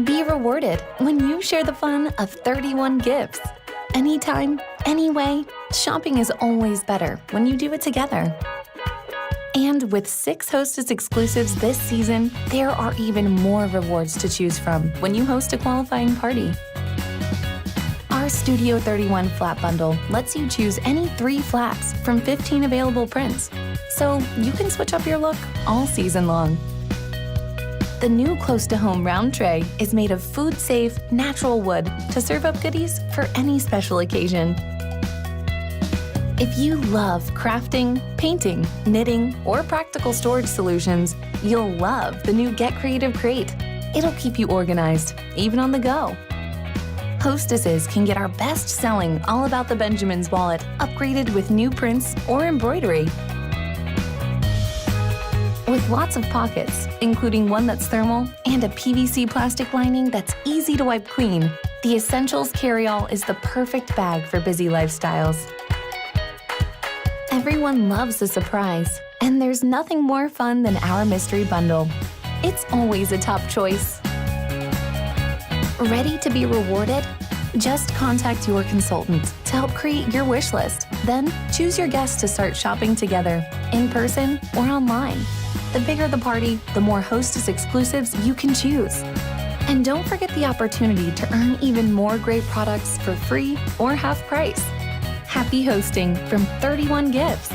Be rewarded when you share the fun of 31 gifts. Anytime, anyway, shopping is always better when you do it together. And with 6 Hostess exclusives this season, there are even more rewards to choose from when you host a qualifying party. Our Studio 31 flat bundle lets you choose any 3 flats from 15 available prints, so you can switch up your look all season long. The new close-to-home round tray is made of food-safe, natural wood to serve up goodies for any special occasion. If you love crafting, painting, knitting, or practical storage solutions, you'll love the new Get Creative Crate. It'll keep you organized, even on the go. Hostesses can get our best-selling All About the Benjamins wallet upgraded with new prints or embroidery. With lots of pockets, including one that's thermal and a PVC plastic lining that's easy to wipe clean, the Essentials Carry-All is the perfect bag for busy lifestyles. Everyone loves a surprise, and there's nothing more fun than our mystery bundle. It's always a top choice. Ready to be rewarded? Just contact your consultant to help create your wish list. Then choose your guests to start shopping together, in person or online. The bigger the party, the more Hostess exclusives you can choose. And don't forget the opportunity to earn even more great products for free or half price. Happy hosting from 31 Gifts.